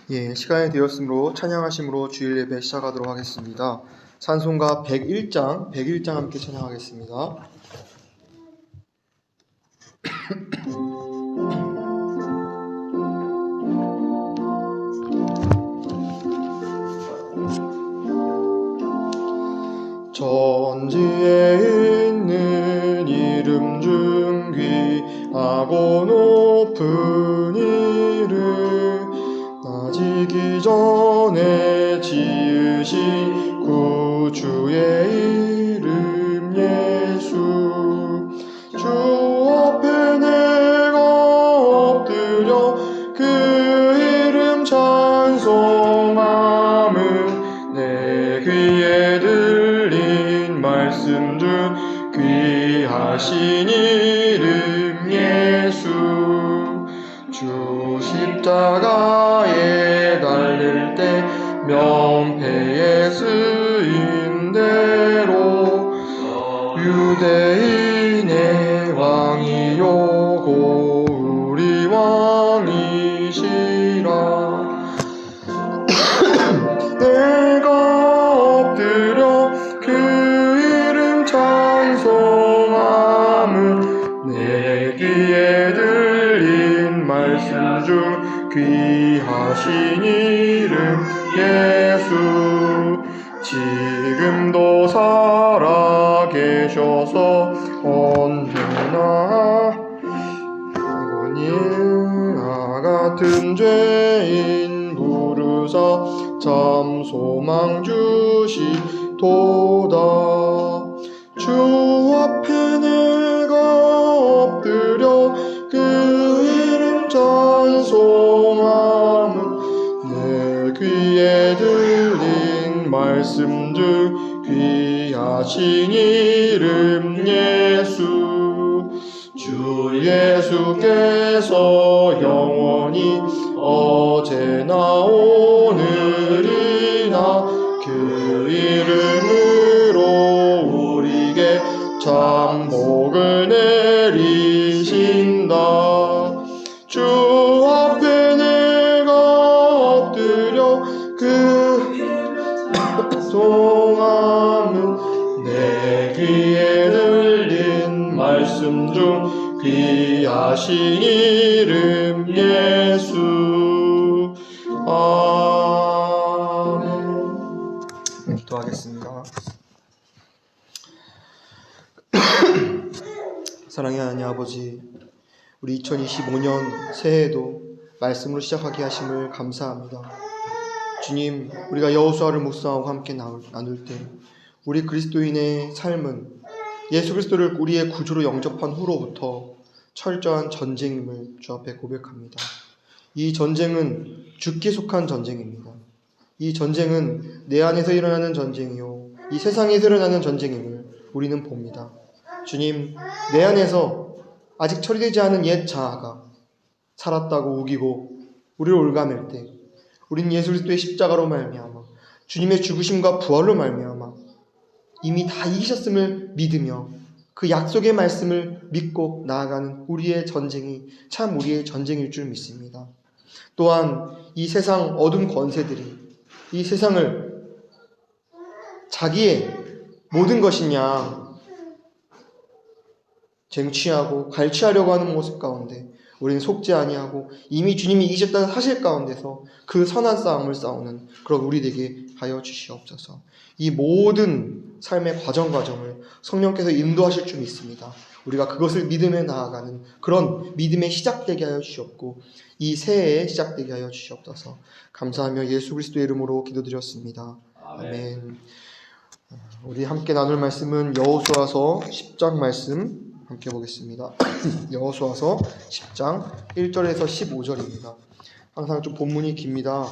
예, 시간이 되었으므로 찬양하심으로 주일 예배 시작하도록 하겠습니다. 찬송가 101장 함께 찬양하겠습니다. 전지에 있는 이름 중 귀하고 높은 이름, 나지기 전에 지으신 구주의 이름 예수. 주 앞에 내가 엎드려 그 이름 찬송함은 내 귀에 들린 말씀 중 귀하신 이름 예수. 주 십자가에 달릴 때 명패에 쓰인 대로 유대인의 왕이요 우리 왕이시라. 내가 엎드려 그 이름 찬송함은 내 귀에 들린 말씀 중 귀하신 이름 예수. 지금도 살아계셔서 언제나 나 같은 죄인 부르사 참 소망 주시도다. 주 앞에 내가 엎드려 그 이름 찬송함은 내 귀에 들린 말씀 중 귀하신 이름 예수. 주 예수께서 영원히 어제나 오늘이나 그 이름으로 우리에게 참 복을 내리신다. 주 앞에 내가 엎드려 그 찬송함은 내 귀에 들린 말씀 중 귀하신 이름 예수. 아멘. 기도하겠습니다. 사랑의 하나님 아버지, 우리 2025년 새해에도 말씀으로 시작하게 하심을 감사합니다. 주님, 우리가 여호수아를 묵상하고 함께 나눌 때 우리 그리스도인의 삶은 예수 그리스도를 우리의 구주로 영접한 후로부터 철저한 전쟁임을 주 앞에 고백합니다. 이 전쟁은 죽게 속한 전쟁입니다. 이 전쟁은 내 안에서 일어나는 전쟁이요, 이 세상에서 일어나는 전쟁임을 우리는 봅니다. 주님, 내 안에서 아직 처리되지 않은 옛 자아가 살았다고 우기고 우리를 올가맬 때 우리는 예수 그리스도의 십자가로 말미암아 주님의 죽으심과 부활로 말미암아 이미 다 이기셨음을 믿으며 그 약속의 말씀을 믿고 나아가는 우리의 전쟁이 참 우리의 전쟁일 줄 믿습니다. 또한 이 세상 어둠 권세들이 이 세상을 자기의 모든 것이냐 쟁취하고 갈취하려고 하는 모습 가운데 우리는 속지 아니하고 이미 주님이 이기셨다는 사실 가운데서 그 선한 싸움을 싸우는 그런 우리 되게 하여 주시옵소서. 이 모든 삶의 과정을 성령께서 인도하실 줄 믿습니다. 우리가 그것을 믿음에 나아가는 그런 믿음의 시작되게 하여 주시옵고 이 새해에 시작되게 하여 주시옵소서. 감사하며 예수 그리스도의 이름으로 기도드렸습니다. 아멘. 우리 함께 나눌 말씀은 여호수아서 10장 말씀 함께 보겠습니다. 여호수아서 10장 1절에서 15절입니다. 항상 좀 본문이 깁니다.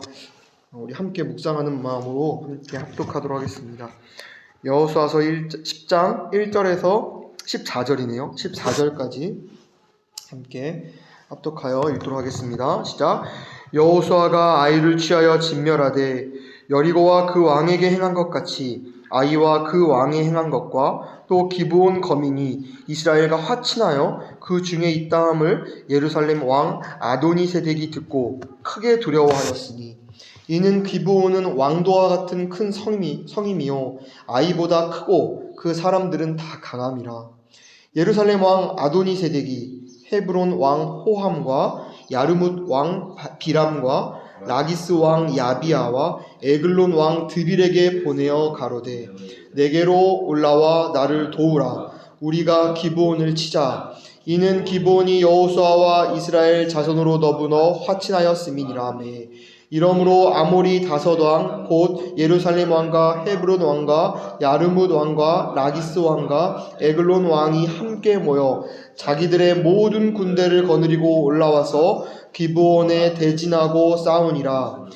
우리 함께 묵상하는 마음으로 함께 합독하도록 하겠습니다. 여호수아서 10장 1절에서 14절이네요. 14절까지 함께 합독하여 읽도록 하겠습니다. 시작. 여호수아가 아이를 취하여 진멸하되 여리고와 그 왕에게 행한 것 같이 아이와 그 왕이 행한 것과 또 기브온 거민이 이스라엘과 화친하여 그 중에 있다함을 예루살렘 왕 아도니세덱이 듣고 크게 두려워하였으니 이는 기브온은 왕도와 같은 큰 성임이요 아이보다 크고 그 사람들은 다 강함이라. 예루살렘 왕 아도니세덱이 헤브론 왕 호함과 야르뭇 왕 비람과 라기스 왕 야비아와 에글론 왕 드빌에게 보내어 가로되 내게로 올라와 나를 도우라. 우리가 기브온을 치자. 이는 기브온이 여호수아와 이스라엘 자손으로 더불어 화친하였음이니라며. 이러므로 아모리 다섯 왕 곧 예루살렘 왕과 헤브론 왕과 야르뭇 왕과 라기스 왕과 에글론 왕이 함께 모여 자기들의 모든 군대를 거느리고 올라와서 기브온에 대진하고 싸우니라.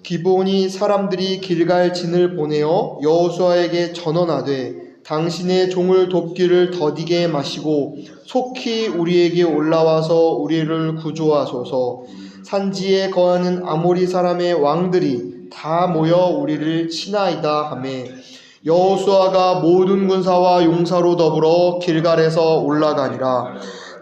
기브온이 사람들이 길갈 진을 보내어 여호수아에게 전언하되 당신의 종을 돕기를 더디게 마시고 속히 우리에게 올라와서 우리를 구조하소서. 산지에 거하는 아모리 사람의 왕들이 다 모여 우리를 치나이다 하매 여호수아가 모든 군사와 용사로 더불어 길갈에서 올라가니라.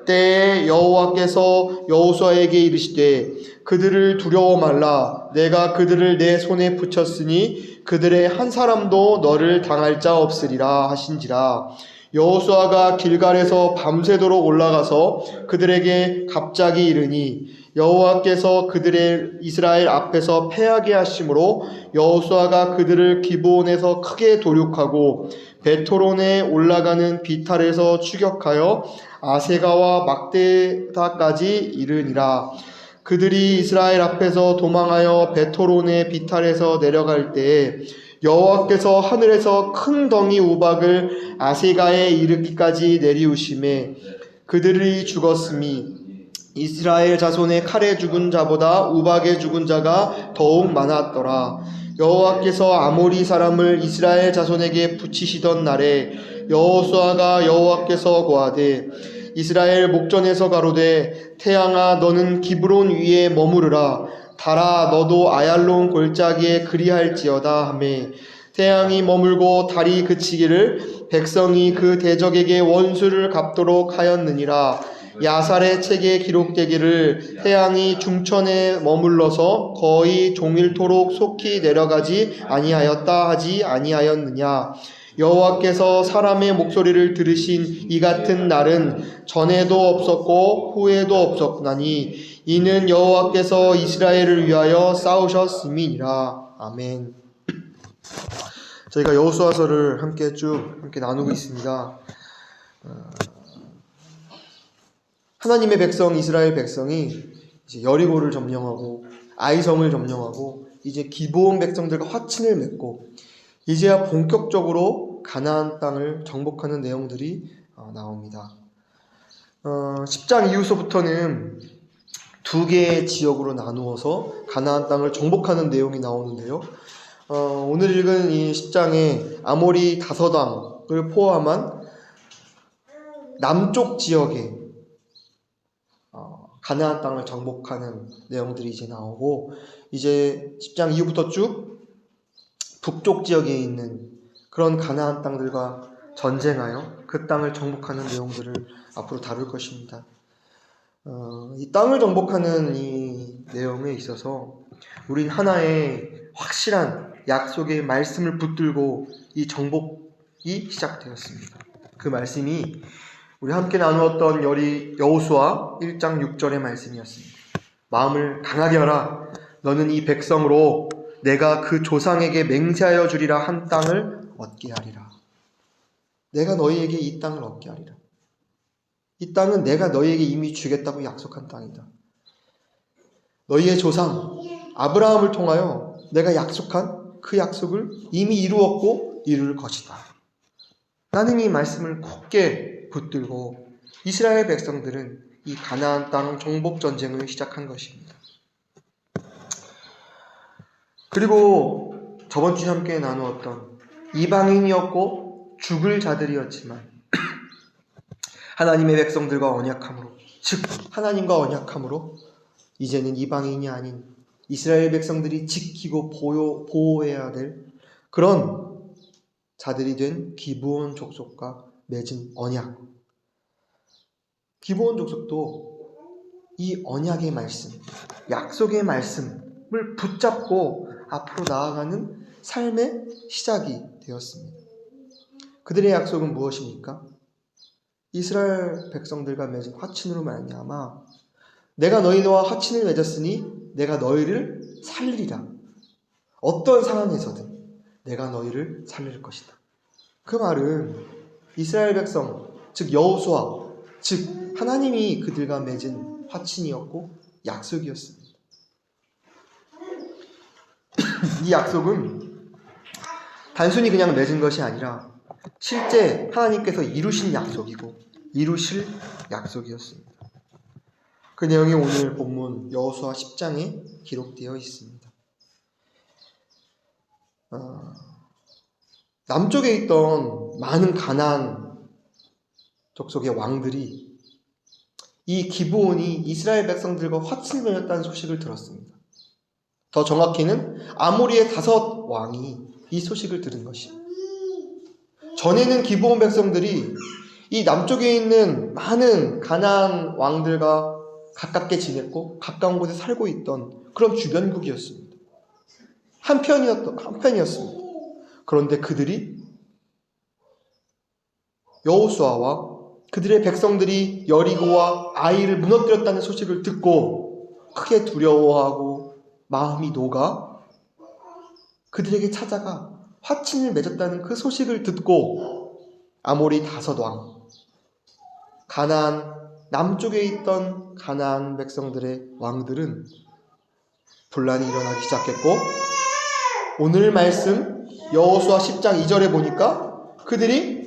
때에 여호와께서 여호수아에게 이르시되 그들을 두려워 말라. 내가 그들을 내 손에 붙였으니 그들의 한 사람도 너를 당할 자 없으리라 하신지라. 여호수아가 길갈에서 밤새도록 올라가서 그들에게 갑자기 이르니 여호와께서 그들의 이스라엘 앞에서 패하게 하심으로 여호수아가 그들을 기브온에서 크게 도륙하고 베토론에 올라가는 비탈에서 추격하여 아세가와 막대다까지 이르니라. 그들이 이스라엘 앞에서 도망하여 베토론의 비탈에서 내려갈 때에 여호와께서 하늘에서 큰 덩이 우박을 아세가에 이르기까지 내리우심에 그들이 죽었음이 이스라엘 자손의 칼에 죽은 자보다 우박에 죽은 자가 더욱 많았더라. 여호와께서 아모리 사람을 이스라엘 자손에게 붙이시던 날에 여호수아가 여호와께서 고하되 이스라엘 목전에서 가로되 태양아 너는 기브론 위에 머무르라. 달아 너도 아얄론 골짜기에 그리할지어다 하매 태양이 머물고 달이 그치기를 백성이 그 대적에게 원수를 갚도록 하였느니라. 야살의 책에 기록되기를 태양이 중천에 머물러서 거의 종일토록 속히 내려가지 아니하였다 하지 아니하였느냐. 여호와께서 사람의 목소리를 들으신 이 같은 날은 전에도 없었고 후에도 없었나니 이는 여호와께서 이스라엘을 위하여 싸우셨음이니라. 아멘. 저희가 여호수아서를 함께 나누고 있습니다. 하나님의 백성 이스라엘 백성이 이제 여리고를 점령하고 아이성을 점령하고 이제 기브온 백성들과 화친을 맺고 이제야 본격적으로 가나안 땅을 정복하는 내용들이 나옵니다. 10장 이후서부터는 두 개의 지역으로 나누어서 가나안 땅을 정복하는 내용이 나오는데요. 오늘 읽은 이 10장에 아모리 다섯 왕을 포함한 남쪽 지역에 가나안 땅을 정복하는 내용들이 이제 나오고 이제 10장 이후부터 쭉 북쪽 지역에 있는 그런 가나안 땅들과 전쟁하여 그 땅을 정복하는 내용들을 앞으로 다룰 것입니다. 이 땅을 정복하는 이 내용에 있어서 우린 하나의 확실한 약속의 말씀을 붙들고 이 정복이 시작되었습니다. 그 말씀이 우리 함께 나누었던 여호수아 1장 6절의 말씀이었습니다. 마음을 강하게 하라. 너는 이 백성으로 내가 그 조상에게 맹세하여 주리라 한 땅을 얻게 하리라. 내가 너희에게 이 땅을 얻게 하리라. 이 땅은 내가 너희에게 이미 주겠다고 약속한 땅이다. 너희의 조상 아브라함을 통하여 내가 약속한 그 약속을 이미 이루었고 이룰 것이다. 나는 이 말씀을 굳게 붙들고 이스라엘 백성들은 이 가나안 땅 정복 전쟁을 시작한 것입니다. 그리고 저번 주에 함께 나누었던 이방인이었고 죽을 자들이었지만 하나님의 백성들과 언약함으로, 즉 하나님과 언약함으로 이제는 이방인이 아닌 이스라엘 백성들이 지키고 보호해야 될 그런 자들이 된 기브온 족속과 맺은 언약. 기브온 족속도 이 언약의 말씀, 약속의 말씀, 말씀을 붙잡고 앞으로 나아가는 삶의 시작이 되었습니다. 그들의 약속은 무엇입니까? 이스라엘 백성들과 맺은 화친으로 말미암아 내가 너희와 화친을 맺었으니 내가 너희를 살리리라. 어떤 상황에서든 내가 너희를 살릴 것이다. 그 말은 이스라엘 백성, 즉 여호수아, 즉 하나님이 그들과 맺은 화친이었고 약속이었습니다. 이 약속은 단순히 그냥 맺은 것이 아니라 실제 하나님께서 이루신 약속이고 이루실 약속이었습니다. 그 내용이 오늘 본문 여호수아 10장에 기록되어 있습니다. 남쪽에 있던 많은 가나안 족속의 왕들이 이 기브온이 이스라엘 백성들과 화친을 맺었다는 소식을 들었습니다. 더 정확히는 아모리의 5 왕이 이 소식을 들은 것입니다. 전에는 기브온 백성들이 이 남쪽에 있는 많은 가나안 왕들과 가깝게 지냈고 가까운 곳에 살고 있던 그런 주변국이었습니다. 한편이었습니다. 그런데 그들이 여호수아와 그들의 백성들이 여리고와 아이를 무너뜨렸다는 소식을 듣고 크게 두려워하고 마음이 녹아 그들에게 찾아가 화친을 맺었다는 그 소식을 듣고 아모리 5 왕, 가나안 남쪽에 있던 가나안 백성들의 왕들은 분란이 일어나기 시작했고 오늘 말씀 여호수아 10장 2절에 보니까 그들이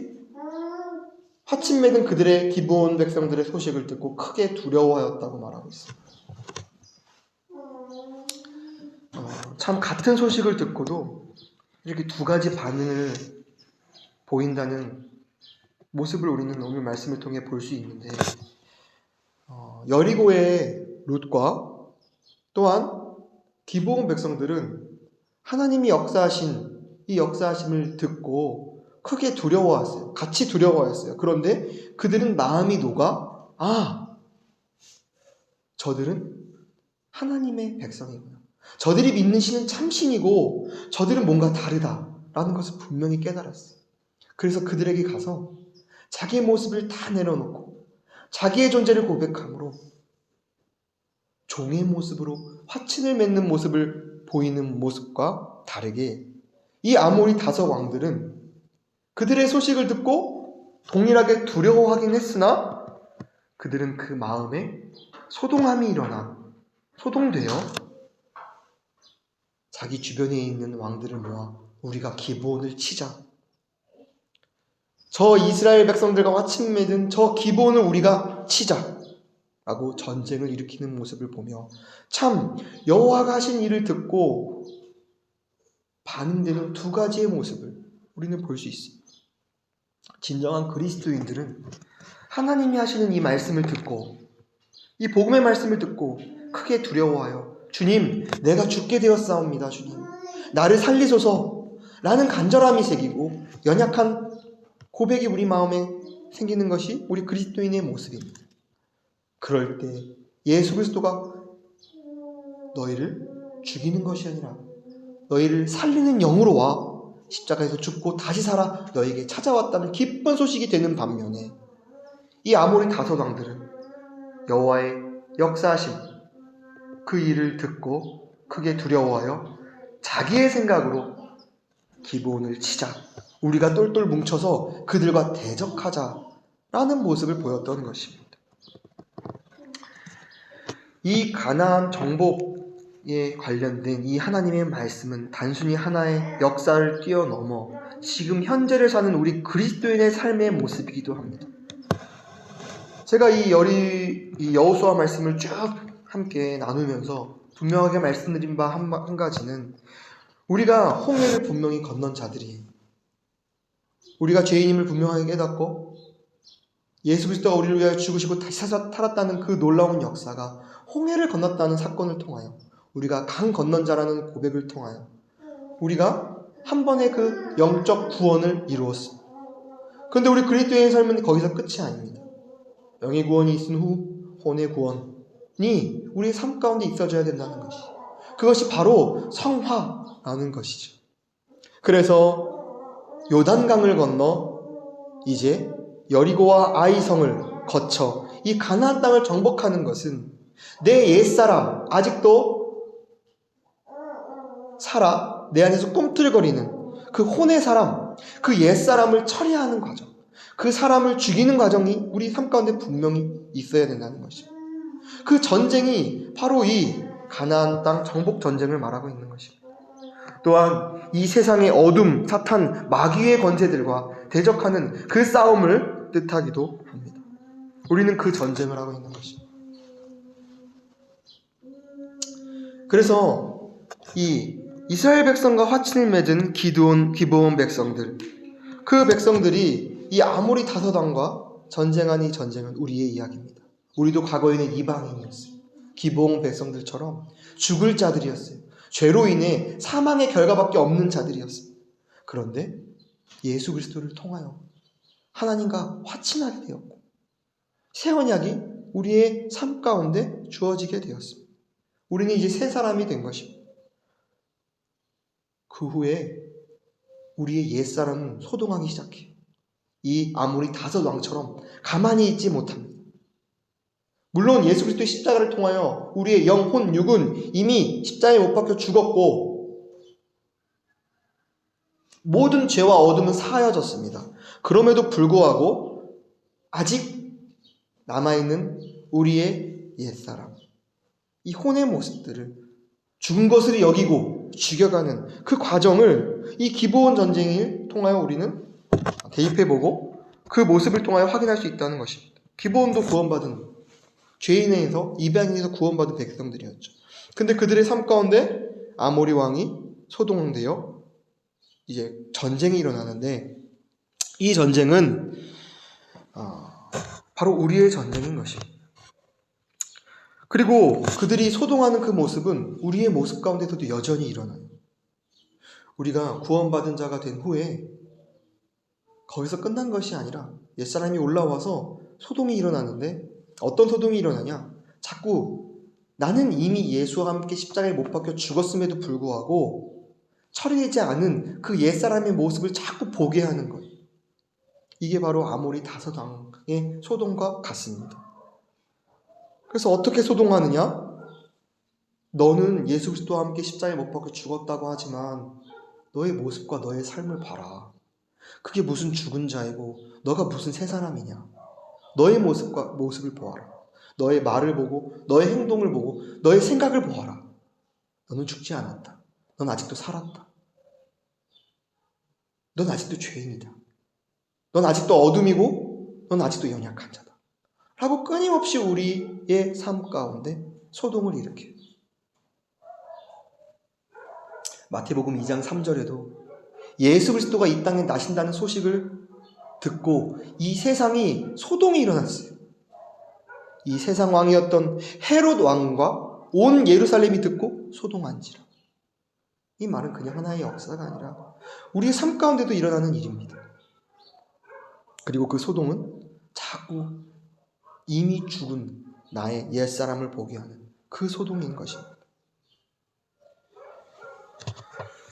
화친 맺은 그들의 기브온 백성들의 소식을 듣고 크게 두려워하였다고 말하고 있습니다. 참 같은 소식을 듣고도 이렇게 2가지 반응을 보인다는 모습을 우리는 오늘 말씀을 통해 볼 수 있는데 여리고의 룻과 또한 기브온 백성들은 하나님이 역사하신 이 역사하심을 듣고 크게 두려워했어요. 같이 두려워했어요. 그런데 그들은 마음이 녹아 저들은 하나님의 백성이구나. 저들이 믿는 신은 참신이고 저들은 뭔가 다르다라는 것을 분명히 깨달았어요. 그래서 그들에게 가서 자기의 모습을 다 내려놓고 자기의 존재를 고백함으로 종의 모습으로 화친을 맺는 모습을 보이는 모습과 다르게 이 아모리 5 왕들은 그들의 소식을 듣고 동일하게 두려워하긴 했으나 그들은 그 마음에 소동함이 일어나 소동되어 자기 주변에 있는 왕들을 모아 우리가 기브온을 치자. 저 이스라엘 백성들과 화친 맺은 저 기브온을 우리가 치자. 라고 전쟁을 일으키는 모습을 보며 참 여호와가 하신 일을 듣고 반응되는 2가지의 모습을 우리는 볼 수 있습니다. 진정한 그리스도인들은 하나님이 하시는 이 말씀을 듣고 이 복음의 말씀을 듣고 크게 두려워하여 주님, 내가 죽게 되었사옵니다. 주님, 나를 살리소서 라는 간절함이 새기고 연약한 고백이 우리 마음에 생기는 것이 우리 그리스도인의 모습입니다. 그럴 때 예수 그리스도가 너희를 죽이는 것이 아니라 너희를 살리는 영으로 와 십자가에서 죽고 다시 살아 너에게 찾아왔다는 기쁜 소식이 되는 반면에 이 아모리 5 왕들은 여호와의 역사하심 그 일을 듣고 크게 두려워하여 자기의 생각으로 기브온을 치자, 우리가 똘똘 뭉쳐서 그들과 대적하자라는 모습을 보였던 것입니다. 이 가나안 정복에 관련된 이 하나님의 말씀은 단순히 하나의 역사를 뛰어넘어 지금 현재를 사는 우리 그리스도인의 삶의 모습이기도 합니다. 제가 이 여호수아 말씀을 쭉 함께 나누면서 분명하게 말씀드린 바 한 가지는 우리가 홍해를 분명히 건넌 자들이 우리가 죄인임을 분명하게 깨닫고 예수 그리스도가 우리를 위하여 죽으시고 다시 살았다는 그 놀라운 역사가 홍해를 건넜다는 사건을 통하여 우리가 강 건넌 자라는 고백을 통하여 우리가 한 번의 그 영적 구원을 이루었습니다. 그런데 우리 그리스도인의 삶은 거기서 끝이 아닙니다. 영의 구원이 있은 후 혼의 구원이 우리의 삶 가운데 있어져야 된다는 것이. 그것이 바로 성화라는 것이죠. 그래서 요단강을 건너 이제 여리고와 아이성을 거쳐 이 가나안 땅을 정복하는 것은 내 옛사람, 아직도 살아 내 안에서 꿈틀거리는 그 혼의 사람, 그 옛사람을 처리하는 과정, 그 사람을 죽이는 과정이 우리 삶 가운데 분명히 있어야 된다는 것입니다. 그 전쟁이 바로 이 가나안 땅 정복 전쟁을 말하고 있는 것입니다. 또한 이 세상의 어둠, 사탄, 마귀의 권세들과 대적하는 그 싸움을 뜻하기도 합니다. 우리는 그 전쟁을 하고 있는 것입니다. 그래서 이 이스라엘 백성과 화친을 맺은 기브온 백성들, 그 백성들이 이 아모리 다섯왕과 전쟁한 이 전쟁은 우리의 이야기입니다. 우리도 과거에는 이방인이었어요. 기브온 백성들처럼 죽을 자들이었어요. 죄로 인해 사망의 결과밖에 없는 자들이었어요. 그런데 예수 그리스도를 통하여 하나님과 화친하게 되었고 새 언약이 우리의 삶 가운데 주어지게 되었습니다. 우리는 이제 새 사람이 된 것입니다. 그 후에 우리의 옛사람은 소동하기 시작해요. 이 아모리 다섯 왕처럼 가만히 있지 못합니다. 물론 예수 그리스도의 십자가를 통하여 우리의 영, 혼, 육은 이미 십자가에 못 박혀 죽었고 모든 죄와 어둠은 사하여졌습니다. 그럼에도 불구하고 아직 남아있는 우리의 옛사람, 이 혼의 모습들을 죽은 것을 여기고 죽여가는 그 과정을 이 기브온 전쟁을 통하여 우리는 대입해보고 그 모습을 통하여 확인할 수 있다는 것입니다. 기브온도 구원받은 죄인에서 이방인에서 구원받은 백성들이었죠. 근데 그들의 삶 가운데 아모리 왕이 소동되어 이제 전쟁이 일어나는데 이 전쟁은 바로 우리의 전쟁인 것입니다. 그리고 그들이 소동하는 그 모습은 우리의 모습 가운데서도 여전히 일어나요. 우리가 구원받은 자가 된 후에 거기서 끝난 것이 아니라 옛사람이 올라와서 소동이 일어나는데 어떤 소동이 일어나냐? 자꾸 나는 이미 예수와 함께 십자가에 못 박혀 죽었음에도 불구하고 처리되지 않은 그 옛사람의 모습을 자꾸 보게 하는 거예요. 이게 바로 아모리 다섯 왕의 소동과 같습니다. 그래서 어떻게 소동하느냐? 너는 예수 그리스도와 함께 십자가에 못 박혀 죽었다고 하지만 너의 모습과 너의 삶을 봐라. 그게 무슨 죽은 자이고 너가 무슨 새 사람이냐? 너의 모습을 보아라. 너의 말을 보고 너의 행동을 보고 너의 생각을 보아라. 너는 죽지 않았다. 넌 아직도 살았다. 넌 아직도 죄인이다. 넌 아직도 어둠이고 넌 아직도 연약한 자다. 라고 끊임없이 우리의 삶 가운데 소동을 일으켜요. 마태복음 2장 3절에도 예수 그리스도가 이 땅에 나신다는 소식을 듣고 이 세상이 소동이 일어났어요. 이 세상 왕이었던 헤롯 왕과 온 예루살렘이 듣고 소동한지라. 이 말은 그냥 하나의 역사가 아니라 우리의 삶 가운데도 일어나는 일입니다. 그리고 그 소동은 자꾸 이미 죽은 나의 옛사람을 보게 하는 그 소동인 것입니다.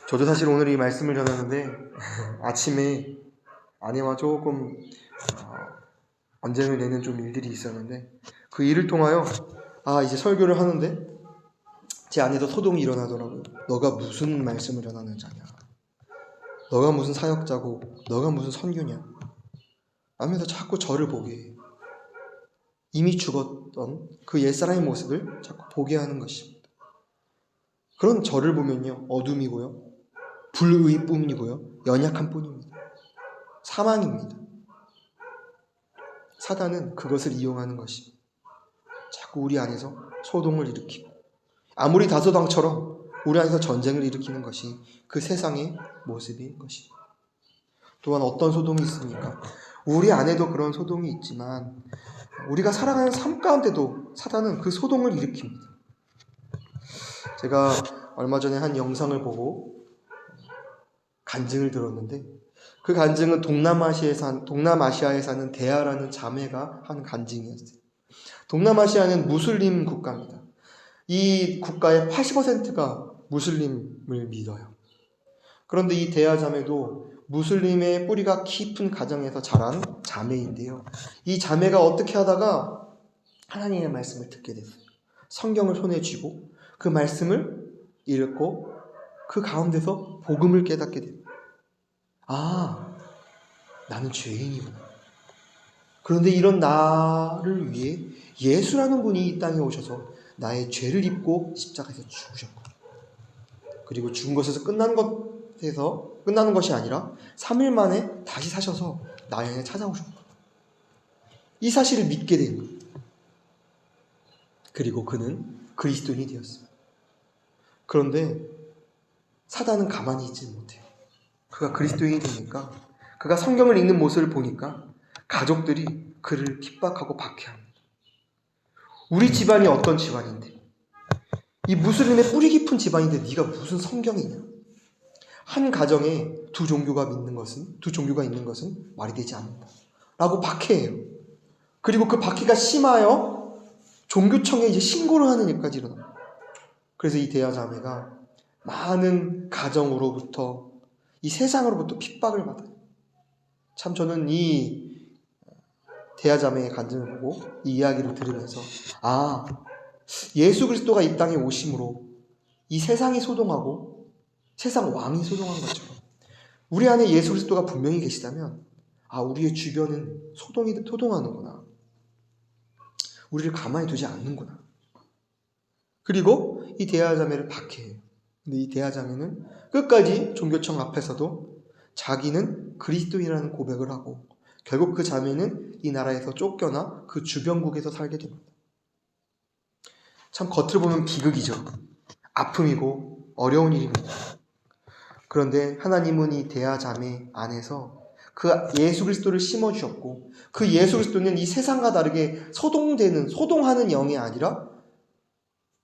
저도 사실 오늘 이 말씀을 전하는데 아침에 아내와 조금 언쟁을 내는 좀 일들이 있었는데 그 일을 통하여 이제 설교를 하는데 제 안에서 소동이 일어나더라고요. 너가 무슨 말씀을 전하는 자냐? 너가 무슨 사역자고 너가 무슨 선교냐? 하면서 자꾸 저를 보게 해요. 이미 죽었던 그 옛사람의 모습을 자꾸 보게 하는 것입니다. 그런 저를 보면요, 어둠이고요, 불의뿐이고요, 연약한 뿐입니다. 사망입니다. 사단은 그것을 이용하는 것입니다. 자꾸 우리 안에서 소동을 일으키고 아모리 다섯 왕처럼 우리 안에서 전쟁을 일으키는 것이 그 세상의 모습인 것입니다. 또한 어떤 소동이 있습니까? 우리 안에도 그런 소동이 있지만 우리가 살아가는 삶 가운데도 사단은 그 소동을 일으킵니다. 제가 얼마 전에 한 영상을 보고 간증을 들었는데 그 간증은 동남아시아에 사는 데아라는 자매가 한 간증이었어요. 동남아시아는 무슬림 국가입니다. 이 국가의 80%가 무슬림을 믿어요. 그런데 이 대야 자매도 무슬림의 뿌리가 깊은 가정에서 자란 자매인데요. 이 자매가 어떻게 하다가 하나님의 말씀을 듣게 됐어요. 성경을 손에 쥐고 그 말씀을 읽고 그 가운데서 복음을 깨닫게 됩니다. 아, 나는 죄인이구나. 그런데 이런 나를 위해 예수라는 분이 이 땅에 오셔서 나의 죄를 입고 십자가에서 죽으셨고, 그리고 죽은 것에서 끝나는 것이 아니라 3일 만에 다시 사셔서 나에게 찾아오셨고, 이 사실을 믿게 된 거예요. 그리고 그는 그리스도인이 되었습니다. 그런데 사단은 가만히 있지 못해요. 그가 그리스도인이 되니까, 그가 성경을 읽는 모습을 보니까 가족들이 그를 핍박하고 박해합니다. 우리 집안이 어떤 집안인데, 이 무슬림의 뿌리 깊은 집안인데 네가 무슨 성경이냐? 한 가정에 두 종교가 있는 것은 말이 되지 않는다 라고 박해해요. 그리고 그 박해가 심하여 종교청에 이제 신고를 하는 일까지 일어납니다. 그래서 이 대야 자매가 많은 가정으로부터, 이 세상으로부터 핍박을 받아요. 참 저는 이 대야 자매의 간증을 보고 이 이야기를 들으면서, 아, 예수 그리스도가 이 땅에 오심으로 이 세상이 소동하고 세상 왕이 소동한 것처럼 우리 안에 예수 그리스도가 분명히 계시다면, 아, 우리의 주변은 소동하는구나. 우리를 가만히 두지 않는구나. 그리고 이 대야 자매를 박해해요. 근데 이 대야 자매는 끝까지 종교청 앞에서도 자기는 그리스도인이라는 고백을 하고, 결국 그 자매는 이 나라에서 쫓겨나 그 주변국에서 살게 됩니다. 참 겉으로 보면 비극이죠. 아픔이고 어려운 일입니다. 그런데 하나님은 이 대야 자매 안에서 그 예수 그리스도를 심어주셨고, 그 예수 그리스도는 이 세상과 다르게 소동하는 영이 아니라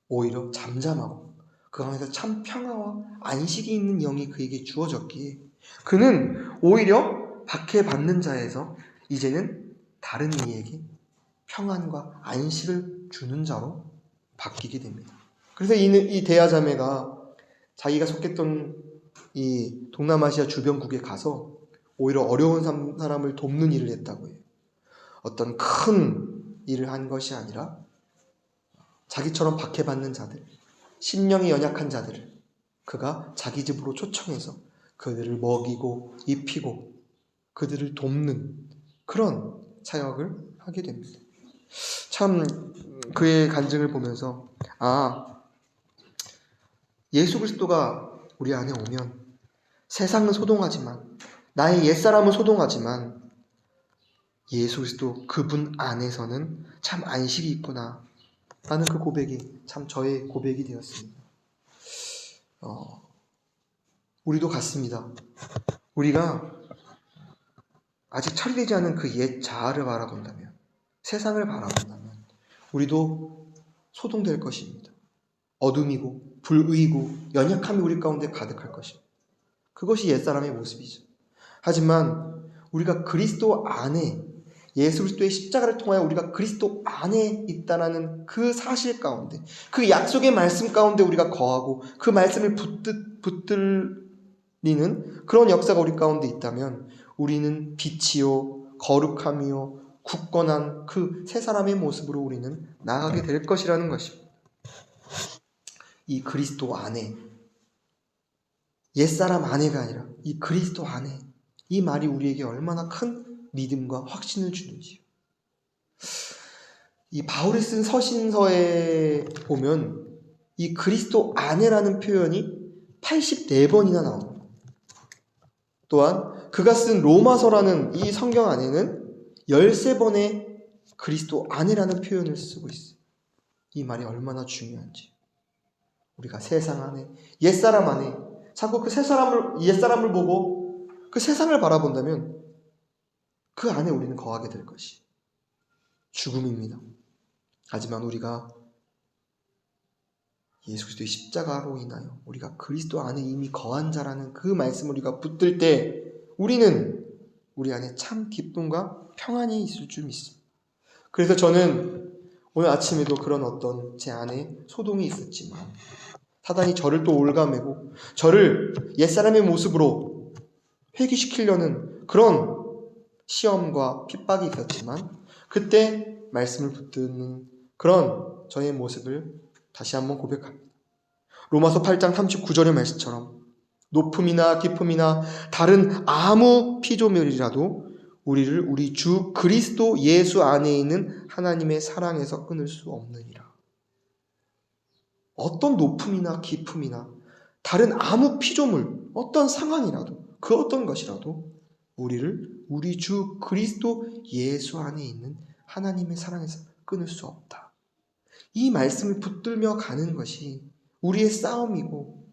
오히려 잠잠하고 그 안에서 참 평화와 안식이 있는 영이 그에게 주어졌기에 그는 오히려 박해받는 자에서 이제는 다른 이에게 평안과 안식을 주는 자로 바뀌게 됩니다. 그래서 이 대야 자매가 자기가 속했던 이 동남아시아 주변국에 가서 오히려 어려운 사람을 돕는 일을 했다고 해요. 어떤 큰 일을 한 것이 아니라 자기처럼 박해받는 자들, 심령이 연약한 자들을 그가 자기 집으로 초청해서 그들을 먹이고 입히고 그들을 돕는 그런 사역을 하게 됩니다. 참 그의 간증을 보면서, 아, 예수 그리스도가 우리 안에 오면 세상은 소동하지만, 나의 옛사람은 소동하지만 예수 그리스도 그분 안에서는 참 안식이 있구나 라는 그 고백이 참 저의 고백이 되었습니다. 우리도 같습니다. 우리가 아직 처리되지 않은 그 옛 자아를 바라본다면, 세상을 바라본다면 우리도 소동될 것입니다. 어둠이고 불의고 연약함이 우리 가운데 가득할 것입니다. 그것이 옛사람의 모습이죠. 하지만 우리가 그리스도 안에, 예수 그리스도의 십자가를 통하여 우리가 그리스도 안에 있다라는 그 사실 가운데, 그 약속의 말씀 가운데 우리가 거하고 그 말씀을 붙들리는 그런 역사가 우리 가운데 있다면 우리는 빛이요 거룩함이요 굳건한 그 새 사람의 모습으로 우리는 나아가게 될 것이라는 것입니다. 이 그리스도 안에, 옛사람 안에가 아니라 이 그리스도 안에, 이 말이 우리에게 얼마나 큰 믿음과 확신을 주는지요. 이 바울이 쓴 서신서에 보면 이 그리스도 안에라는 표현이 84번이나 나옵니다. 또한 그가 쓴 로마서라는 이 성경 안에는 13번의 그리스도 안에라는 표현을 쓰고 있어요. 이 말이 얼마나 중요한지. 우리가 세상 안에, 옛사람 안에 자꾸 그 옛사람을 보고 그 세상을 바라본다면 그 안에 우리는 거하게 될 것이 죽음입니다. 하지만 우리가 예수 그리스도의 십자가로 인하여 우리가 그리스도 안에 이미 거한 자라는 그 말씀을 우리가 붙들 때 우리는 우리 안에 참 기쁨과 평안이 있을 줄 믿습니다. 그래서 저는 오늘 아침에도 그런 어떤 제 안에 소동이 있었지만 사단이 저를 또 올가매고 저를 옛사람의 모습으로 회귀시키려는 그런 시험과 핍박이 있었지만 그때 말씀을 붙드는 그런 저의 모습을 다시 한번 고백합니다. 로마서 8장 39절의 말씀처럼 높음이나 깊음이나 다른 아무 피조물이라도 우리를 우리 주 그리스도 예수 안에 있는 하나님의 사랑에서 끊을 수 없느니라. 어떤 높음이나 깊음이나 다른 아무 피조물, 어떤 상황이라도 그 어떤 것이라도 우리를 우리 주 그리스도 예수 안에 있는 하나님의 사랑에서 끊을 수 없다. 이 말씀을 붙들며 가는 것이 우리의 싸움이고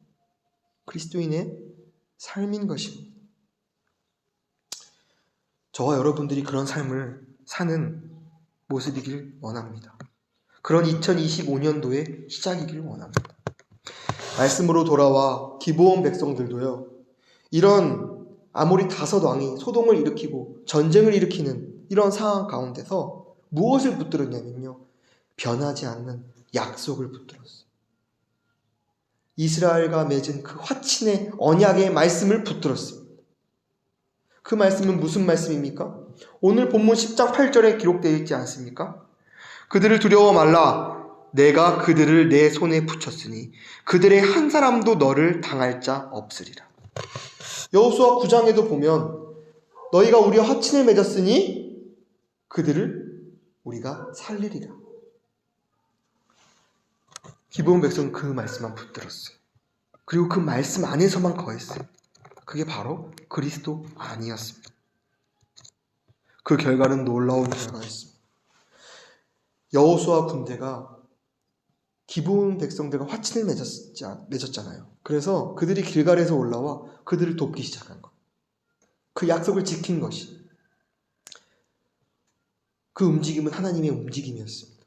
그리스도인의 삶인 것입니다. 저와 여러분들이 그런 삶을 사는 모습이길 원합니다. 그런 2025년도의 시작이길 원합니다. 말씀으로 돌아와 기브온 백성들도요, 이런 아모리 다섯 왕이 소동을 일으키고 전쟁을 일으키는 이런 상황 가운데서 무엇을 붙들었냐면요, 변하지 않는 약속을 붙들었어요. 이스라엘과 맺은 그 화친의 언약의 말씀을 붙들었습니다. 그 말씀은 무슨 말씀입니까? 오늘 본문 10장 8절에 기록되어 있지 않습니까? 그들을 두려워 말라. 내가 그들을 내 손에 붙였으니 그들의 한 사람도 너를 당할 자 없으리라. 여호수아 9장에도 보면 너희가 우리와 화친을 맺었으니 그들을 우리가 살리리라. 기브온 백성은 그 말씀만 붙들었어요. 그리고 그 말씀 안에서만 거했어요. 그게 바로 그리스도 안이었습니다. 그 결과는 놀라운 결과였습니다. 여호수아 군대가 기브온 백성들과 화친을 맺었잖아요. 그래서 그들이 길갈에서 올라와 그들을 돕기 시작한 것. 그 약속을 지킨 것이. 그 움직임은 하나님의 움직임이었습니다.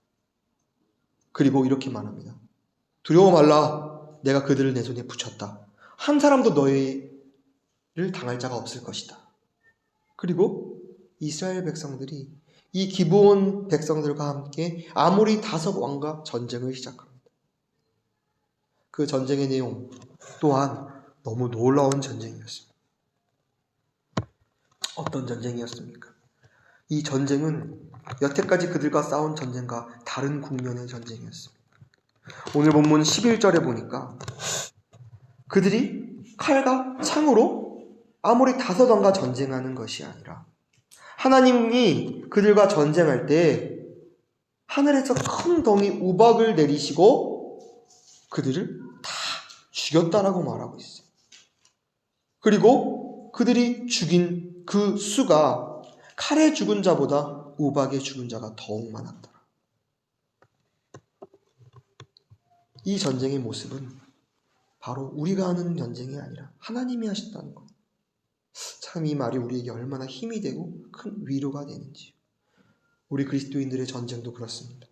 그리고 이렇게 말합니다. 두려워 말라. 내가 그들을 내 손에 붙였다. 한 사람도 너희를 당할 자가 없을 것이다. 그리고 이스라엘 백성들이 이 기브온 백성들과 함께 아모리 다섯 왕과 전쟁을 시작합니다. 그 전쟁의 내용 또한 너무 놀라운 전쟁이었습니다. 어떤 전쟁이었습니까? 이 전쟁은 여태까지 그들과 싸운 전쟁과 다른 국면의 전쟁이었습니다. 오늘 본문 11절에 보니까 그들이 칼과 창으로 아모리 다섯 왕과 전쟁하는 것이 아니라 하나님이 그들과 전쟁할 때 하늘에서 큰 덩이 우박을 내리시고 그들을 다 죽였다라고 말하고 있어요. 그리고 그들이 죽인 그 수가 칼에 죽은 자보다 우박에 죽은 자가 더욱 많았더라. 이 전쟁의 모습은 바로 우리가 하는 전쟁이 아니라 하나님이 하셨다는 것. 참 이 말이 우리에게 얼마나 힘이 되고 큰 위로가 되는지요. 우리 그리스도인들의 전쟁도 그렇습니다.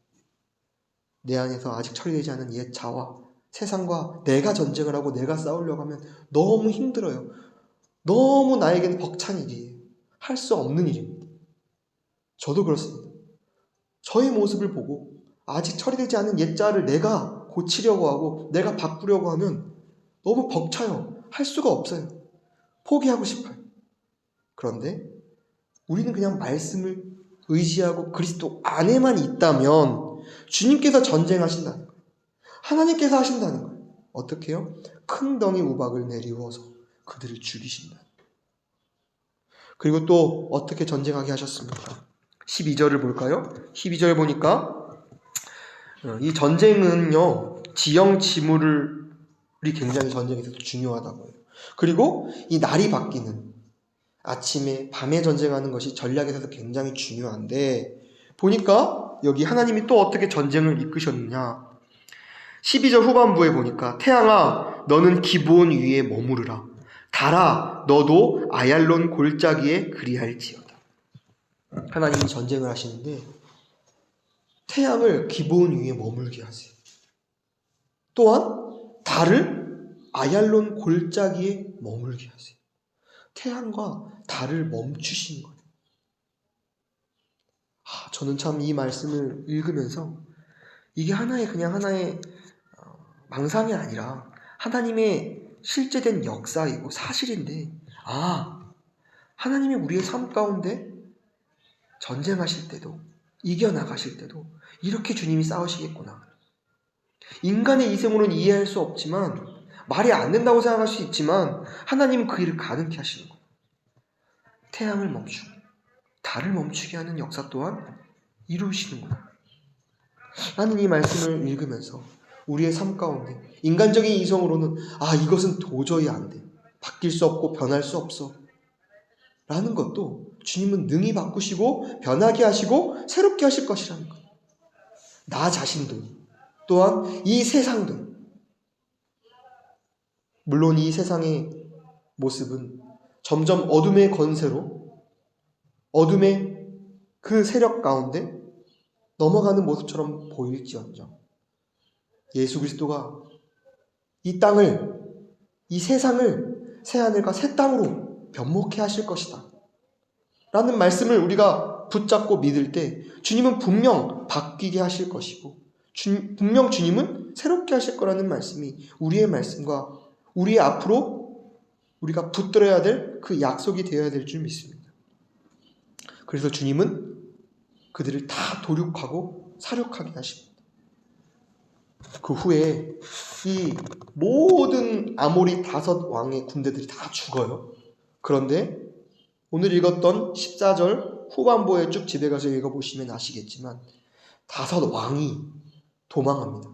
내 안에서 아직 처리되지 않은 옛 자와 세상과 내가 전쟁을 하고 내가 싸우려고 하면 너무 힘들어요. 너무 나에게는 벅찬 일이에요. 할 수 없는 일입니다. 저도 그렇습니다. 저의 모습을 보고 아직 처리되지 않은 옛 자를 내가 고치려고 하고 내가 바꾸려고 하면 너무 벅차요. 할 수가 없어요. 포기하고 싶어요. 그런데 우리는 그냥 말씀을 의지하고 그리스도 안에만 있다면 주님께서 전쟁하신다는 거예요. 하나님께서 하신다는 거예요. 어떻게 해요? 큰 덩이 우박을 내리워서 그들을 죽이신다. 그리고 또 어떻게 전쟁하게 하셨습니까? 12절을 볼까요? 12절 보니까 이 전쟁은요, 지형 지물이 굉장히 전쟁에서 중요하다고 해요. 그리고 이 날이 바뀌는 아침에 밤에 전쟁하는 것이 전략에서 굉장히 중요한데 보니까 여기 하나님이 또 어떻게 전쟁을 이끄셨느냐. 12절 후반부에 보니까 태양아 너는 기브온 위에 머무르라. 달아 너도 아얄론 골짜기에 그리할지어다. 하나님이 전쟁을 하시는데 태양을 기브온 위에 머물게 하세요. 또한 달을 아얄론 골짜기에 머물게 하세요. 태양과 달을 멈추신 거예요. 저는 참 이 말씀을 읽으면서 이게 그냥 하나의 망상이 아니라 하나님의 실제된 역사이고 사실인데, 하나님이 우리의 삶 가운데 전쟁하실 때도 이겨나가실 때도 이렇게 주님이 싸우시겠구나. 인간의 이성으로는 이해할 수 없지만, 말이 안 된다고 생각할 수 있지만 하나님은 그 일을 가능케 하시는 거예요. 태양을 멈추고 달을 멈추게 하는 역사 또한 이루시는구나. 나는 이 말씀을 읽으면서 우리의 삶 가운데 인간적인 이성으로는 이것은 도저히 안 돼. 바뀔 수 없고 변할 수 없어. 라는 것도 주님은 능히 바꾸시고 변하게 하시고 새롭게 하실 것이라는 거예요. 나 자신도 또한 이 세상도, 물론 이 세상의 모습은 점점 어둠의 권세로 어둠의 그 세력 가운데 넘어가는 모습처럼 보일지언정 예수 그리스도가 이 땅을, 이 세상을 새하늘과 새 땅으로 변모케 하실 것이다 라는 말씀을 우리가 붙잡고 믿을 때 주님은 분명 바뀌게 하실 것이고 분명 주님은 새롭게 하실 거라는 말씀이 우리의 말씀과 우리의 앞으로 우리가 붙들어야 될 그 약속이 되어야 될 줄 믿습니다. 그래서 주님은 그들을 다 도륙하고 사륙하게 하십니다. 그 후에 이 모든 아모리 5 왕의 군대들이 다 죽어요. 그런데 오늘 읽었던 14절 후반부에 쭉 집에 가서 읽어보시면 아시겠지만 5 왕이 도망합니다.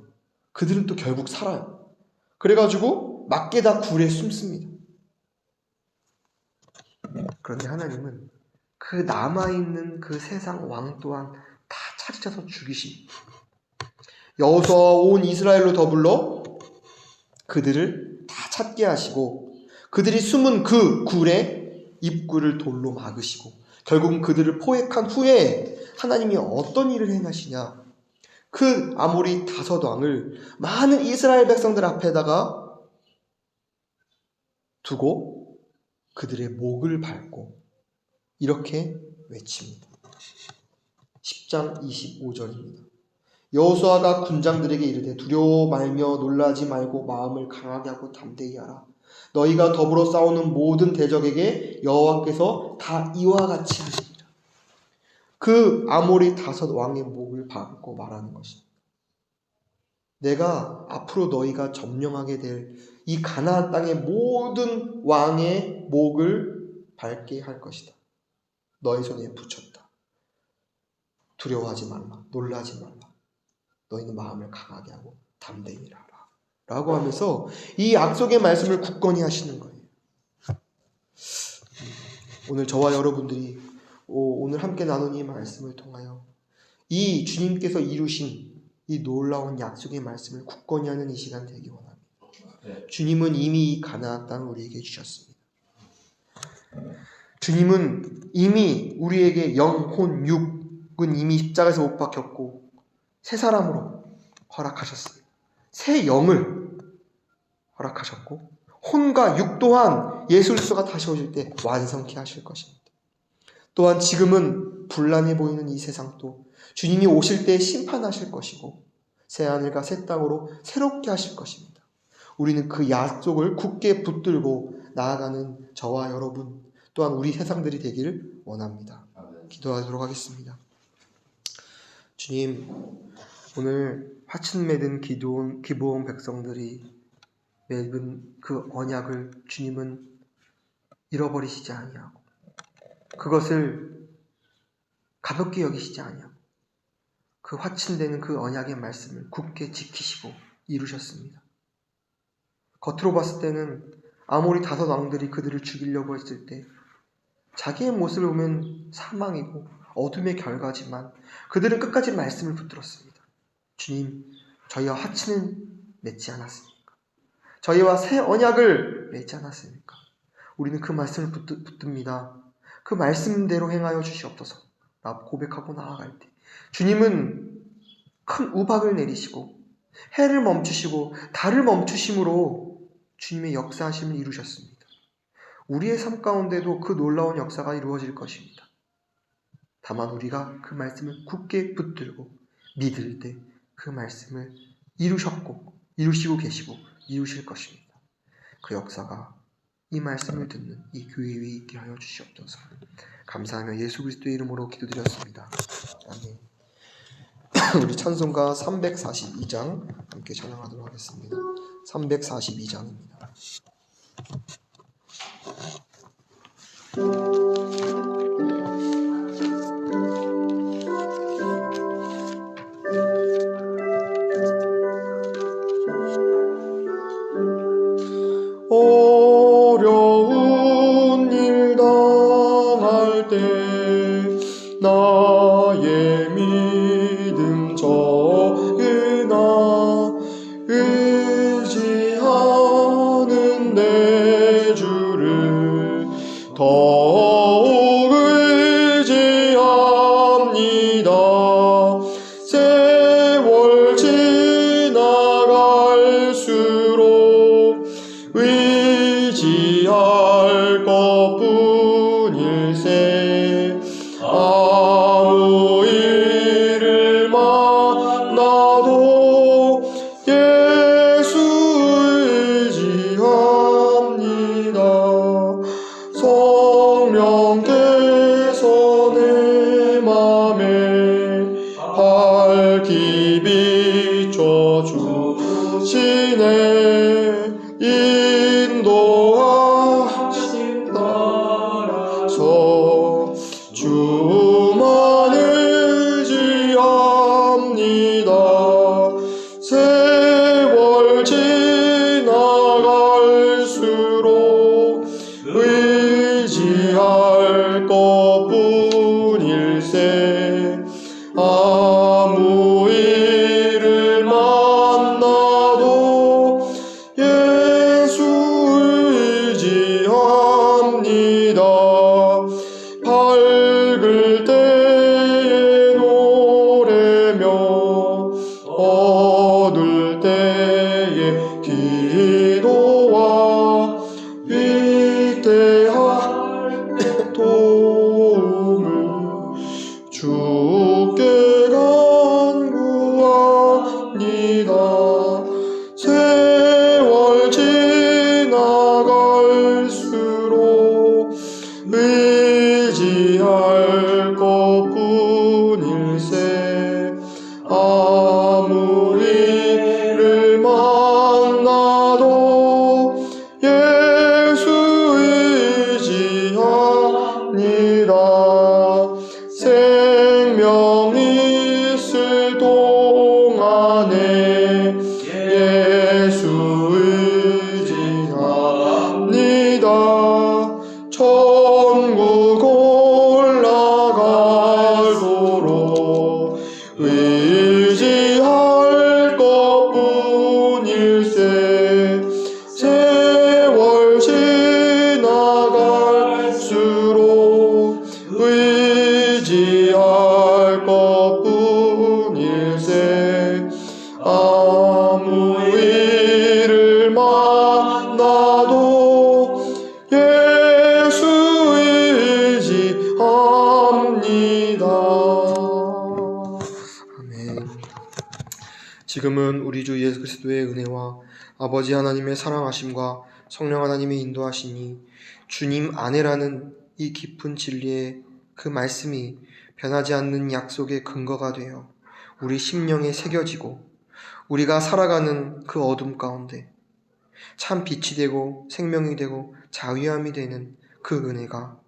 그들은 또 결국 살아요. 그래가지고 막게다 굴에 숨습니다. 그런데 하나님은 그 남아있는 그 세상 왕 또한 다 찾으셔서 죽이십니다. 여호수아와 온 이스라엘로 더불어 그들을 다 찾게 하시고 그들이 숨은 그 굴에 입구를 돌로 막으시고 결국은 그들을 포획한 후에 하나님이 어떤 일을 행하시냐, 그 아모리 5 왕을 많은 이스라엘 백성들 앞에다가 두고 그들의 목을 밟고 이렇게 외칩니다. 10장 25절입니다. 여호수아가 군장들에게 이르되 두려워 말며 놀라지 말고 마음을 강하게 하고 담대히 하라. 너희가 더불어 싸우는 모든 대적에게 여호와께서 다 이와 같이 하시리라. 그 아모리 5 왕의 목을 밟고 말하는 것입니다. 내가 앞으로 너희가 점령하게 될 이 가나안 땅의 모든 왕의 목을 밟게 할 것이다. 너희 손에 붙였다. 두려워하지 말라. 놀라지 말라. 너희는 마음을 강하게 하고 담대히 하라. 라고 하면서 이 약속의 말씀을 굳건히 하시는 거예요. 오늘 저와 여러분들이 오늘 함께 나눈 이 말씀을 통하여 이 주님께서 이루신 이 놀라운 약속의 말씀을 굳건히 하는 이 시간 되기 원합니다. 주님은 이미 이 가나안 땅을 우리에게 주셨습니다. 주님은 이미 우리에게 영혼, 육은 이미 십자가에서 못 박혔고 새 사람으로 허락하셨습니다. 새 영을 허락하셨고 혼과 육 또한 예수 그리스도가 다시 오실 때 완성케 하실 것입니다. 또한 지금은 불란해 보이는 이 세상도 주님이 오실 때 심판하실 것이고 새하늘과 새 땅으로 새롭게 하실 것입니다. 우리는 그 약속을 굳게 붙들고 나아가는 저와 여러분 또한 우리 세상들이 되기를 원합니다. 기도하도록 하겠습니다. 주님, 오늘 화친 맺은 기브온 백성들이 맺은 그 언약을 주님은 잃어버리시지 아니하고 그것을 가볍게 여기시지 아니하고 그 화친되는 그 언약의 말씀을 굳게 지키시고 이루셨습니다. 겉으로 봤을 때는 아모리 5 왕들이 그들을 죽이려고 했을 때 자기의 모습을 보면 사망이고 어둠의 결과지만 그들은 끝까지 말씀을 붙들었습니다. 주님, 저희와 화친은 맺지 않았습니까? 저희와 새 언약을 맺지 않았습니까? 우리는 그 말씀을 붙듭니다. 그 말씀대로 행하여 주시옵소서 라고 고백하고 나아갈 때 주님은 큰 우박을 내리시고 해를 멈추시고 달을 멈추심으로 주님의 역사하심을 이루셨습니다. 우리의 삶 가운데도 그 놀라운 역사가 이루어질 것입니다. 다만 우리가 그 말씀을 굳게 붙들고 믿을 때 그 말씀을 이루셨고 이루시고 계시고 이루실 것입니다. 그 역사가 이 말씀을 듣는 이 교회 위에 있게 하여 주시옵소서. 감사하며 예수 그리스도의 이름으로 기도드렸습니다. 아멘. 우리 찬송가 342장 함께 찬양하도록 하겠습니다. 342장입니다. 어려운 일 당할 때 나의 믿음 적으나 의지하는 내 주를 더욱 의지합니다. 세월 지나갈수록 의지할 것뿐일세. 아무 일을 만나도 예수 의지합니다. 성령께서 내 맘에 밝히 비춰주시네. 인도하심 따라서 주만 의지합니다. 세월 지나갈수록 의지할 것뿐일세. 아무 일을 만나도 예수 의지합니다. 밝을 때에 노래며 어두울 때에 기도와 위대한 도움을 주께 간구합니다. 세월 지나갈수록 의지할 것뿐일세. 아무 일을 만나도 예수 의지합니다. 생명이 있을 동안에 예수 의지합니다. 천국 올라가도록 의지할 것뿐일세. 세월 지나갈수록 의지할 것뿐일세. 아무 일을 만나도 예수 의지합니다. 아멘. 지금은 우리 주 예수 그리스도의 은혜와 아버지 하나님의 사랑하심과 성령 하나님의 인도하심이 주님 안에라는 이 깊은 진리의 그 말씀이 변하지 않는 약속의 근거가 되어 우리 심령에 새겨지고 우리가 살아가는 그 어둠 가운데 참 빛이 되고 생명이 되고 자유함이 되는 그 은혜가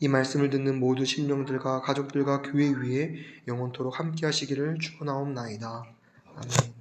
이 말씀을 듣는 모두 심령들과 가족들과 교회 위에 영원토록 함께 하시기를 축원하옵나이다. 아멘.